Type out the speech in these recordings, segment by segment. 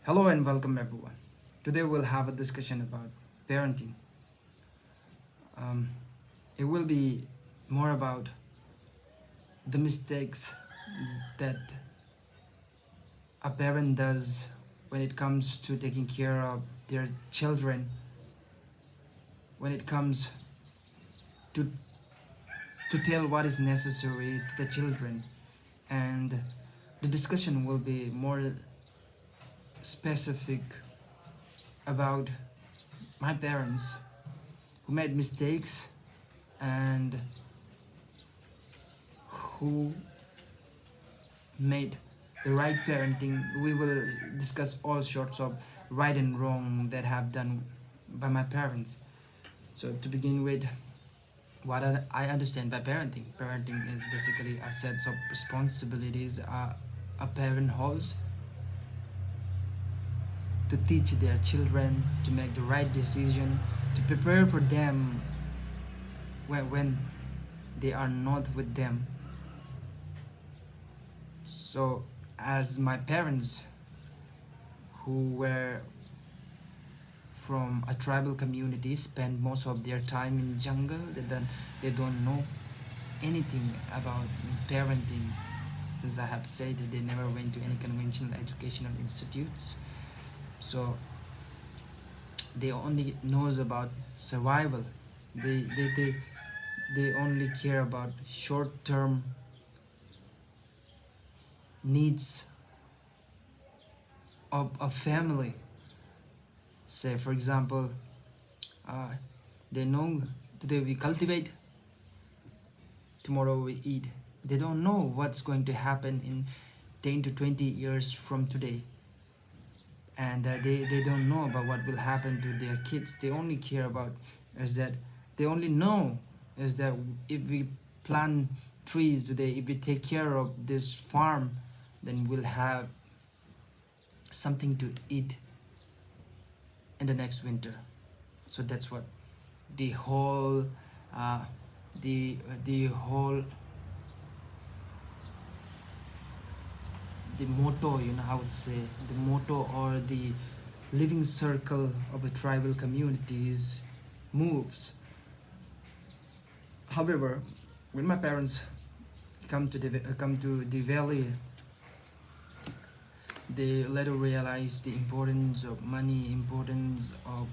Hello and welcome everyone. Today we'll have a discussion about parenting. Um, it will be more about the mistakes that a parent does when it comes to taking care of their children, when it comes to, to tell what is necessary to the children. And the discussion will be more specific about my parents who made mistakes and who made the right parenting. We will discuss all sorts of right and wrong that have done by my parents. So to begin with, what I understand by parenting. Parenting is basically a set of responsibilities a parent holds to teach their children to make the right decision, to prepare for them when they are not with them. So as my parents who were from a tribal community spend most of their time in jungle, they don't know anything about parenting. As I have said, they never went to any conventional educational institutes, so they only knows about survival. They only care about short term needs of a family. Say for example, uh, they know today we cultivate, tomorrow we eat. They don't know what's going to happen in 10 to 20 years from today, and they don't know about what will happen to their kids. They only care about is that they only know is that if we plant trees today, if we take care of this farm, then we'll have something to eat in the next winter. So that's what the whole uh, the whole the motto, I would say the motto or the living circle of a tribal communities moves. However, when my parents come to the valley, they later realized the importance of money, importance of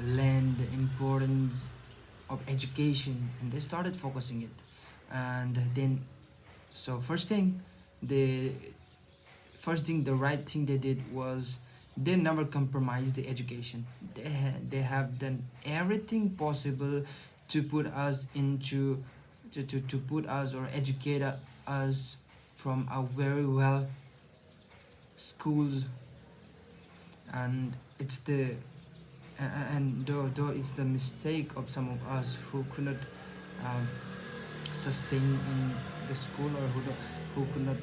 land, importance of education, and they started focusing it. And then, so the first thing, the right thing they did was they never compromised the education. They have done everything possible to put us into to put us or educate us from a very well schools. And it's the and though it's the mistake of some of us who could not um, sustain in the school, or who could not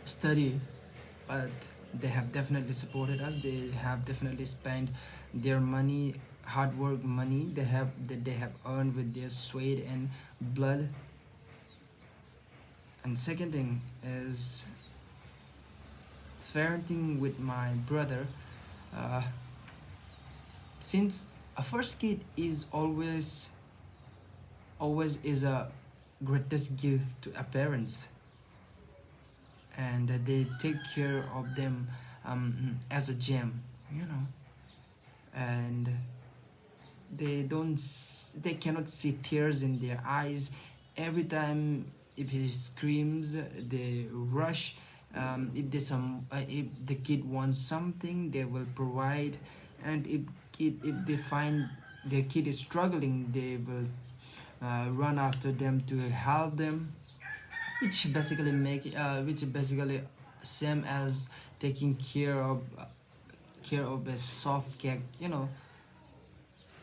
study, but they have definitely supported us. They have definitely spent their money, hard work money that they have earned with their sweat and blood. And second thing is parenting with my brother. uh, since a first kid is always is a greatest gift to a parents, and they take care of them as a gem, you know and they cannot see tears in their eyes every time. If he screams, they rush. If the kid wants something, they will provide. And if they find their kid is struggling, they will run after them to help them, which basically same as taking care of a soft cake.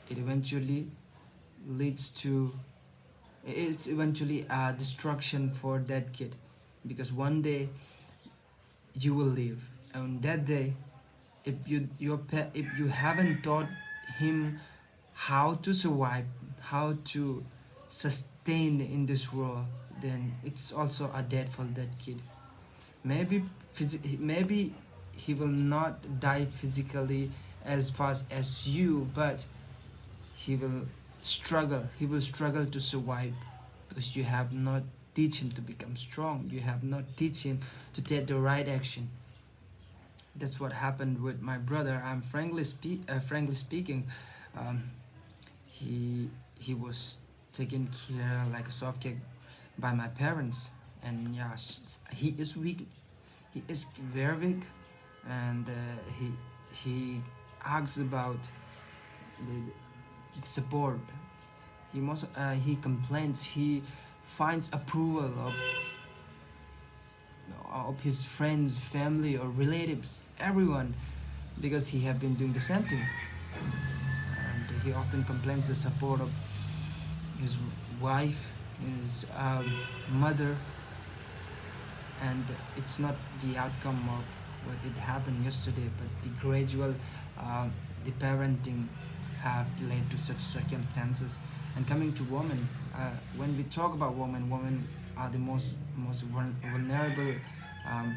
It eventually leads to it's eventually a destruction for that kid, because one day you will leave, and that day, if you haven't taught him how to survive, how to sustain in this world, then it's also a death for that kid. maybe maybe he will not die physically as fast as you, but he will struggle to survive, because you have not teach him to become strong, you have not teach him to take the right action. That's what happened with my brother. I'm frankly speaking, um, he he was taken care like a soft cake by my parents, and yeah, he is weak, he is very weak, and he asks about the support. He complains, he finds approval of his friends, family, or relatives, everyone, because he have been doing the same thing. And he often complains the support of his wife, his mother, and it's not the outcome of what it happened yesterday, but the gradual, the parenting have led to such circumstances. And coming to women, when we talk about women, women are the most vulnerable, um,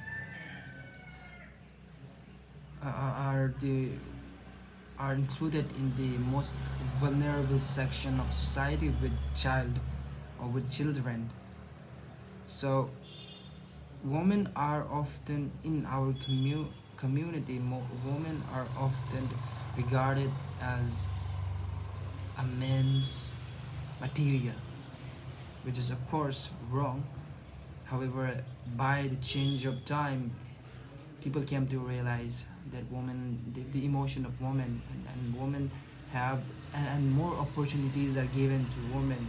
are the are included in the most vulnerable section of society with child or with children. So women are often in our community. Women are often regarded as a man's material, which is of course wrong. However, by the change of time, people came to realize that women, the emotion of women, and women have, and more opportunities are given to women.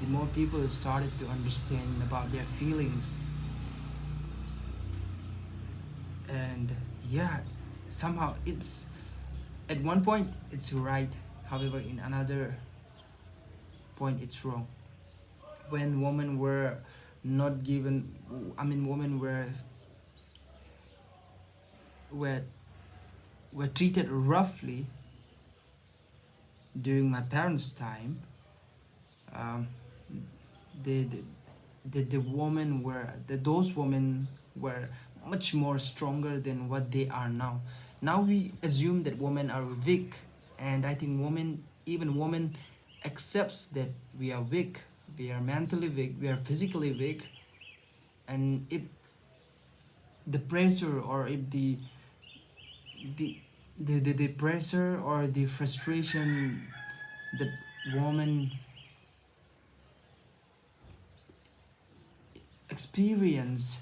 The more people started to understand about their feelings, and yeah, somehow it's, at one point it's right. However, in another point it's wrong. When women were not given, I mean, women were were treated roughly during my parents' time. Um, the, the the women were, those women were much more stronger than what they are now. Now we assume that women are weak, and I think women, even women, accepts that we are weak, we are mentally weak, we are physically weak, and if the pressure, or if the the pressure or the frustration that woman experience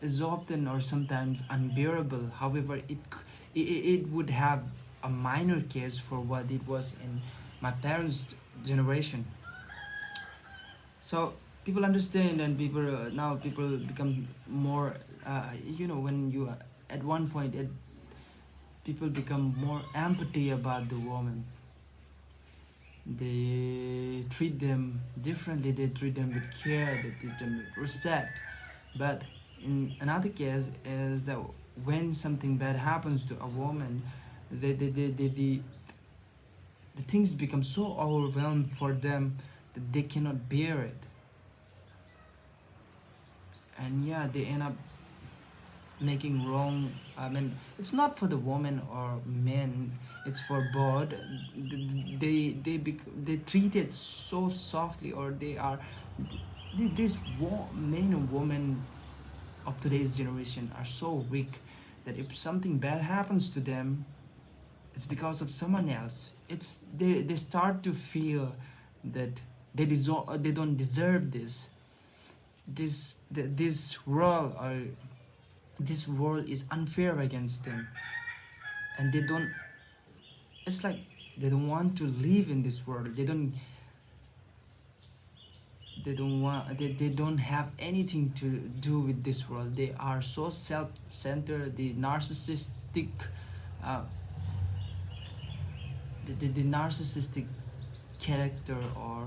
is often or sometimes unbearable. However, it would have a minor case for what it was in my parents' generation. So people understand, and people, now people become more, when you at one point people become more empathy about the woman. They treat them differently, they treat them with care, they treat them with respect. But in another case is that when something bad happens to a woman, the things become so overwhelmed for them that they cannot bear it. And yeah, they end up making wrong, I mean, it's not for the woman or men, it's for both. They treat it so softly, or they are, these men and women of today's generation are so weak that if something bad happens to them, it's because of someone else. It's, they start to feel that they don't deserve this, this world, or this world is unfair against them, and they don't, it's like they don't want to live in this world. They don't have anything to do with this world. They are so self-centered. The narcissistic, uh, the narcissistic character, or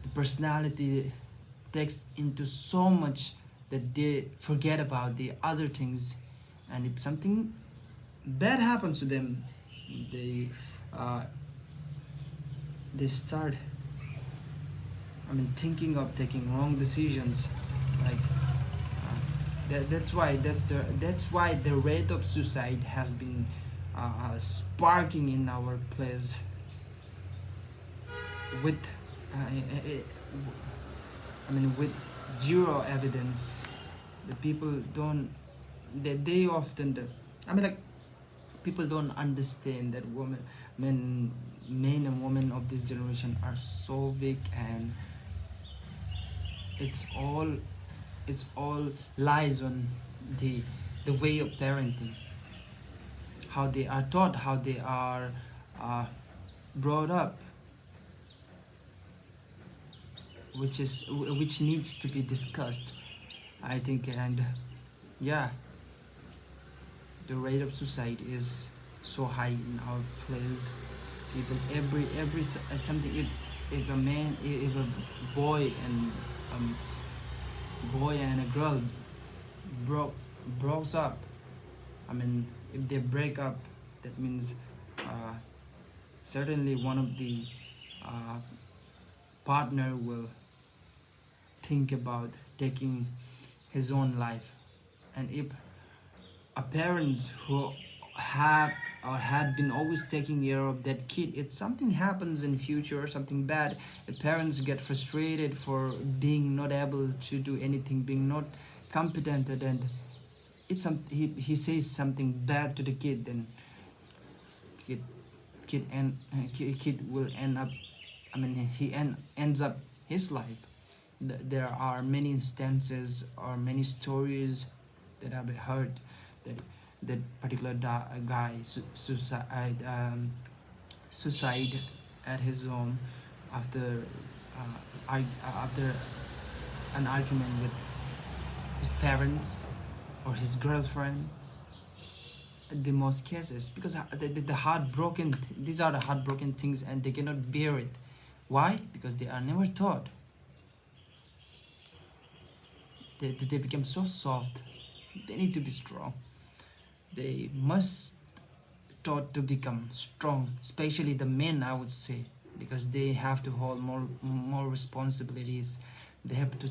the personality, takes into so much that they forget about the other things. And if something bad happens to them, they uh, they start, I mean, thinking of taking wrong decisions, like That's why the rate of suicide has been sparking in our place with I mean with zero evidence. The people don't they often I mean like people don't understand that men men and women of this generation are so weak, and it's all it's all lies on the the way of parenting, how they are taught, how they are uh, brought up, which needs to be discussed, I think. And yeah, the rate of suicide is so high in our place. People something, if a man, if a boy and um boy and a girl broke broke up, I mean if they break up, that means uh, certainly one of the uh, partner will think about taking his own life. And if a parents who have or had been always taking care of that kid, if something happens in future or something bad, the parents get frustrated for being not able to do anything, being not competent. And if he says something bad to the kid, then kid kid will end up, I mean ends up his life. There are many instances or many stories that I've heard that that particular guy suicide at his home after after an argument with his parents or his girlfriend. The most cases, because the heartbroken these are the heartbroken things, and they cannot bear it. Why? Because they are never taught. They become so soft. They need to be strong. They must taught to become strong, especially the men, I would say, because they have to hold more responsibilities. They have to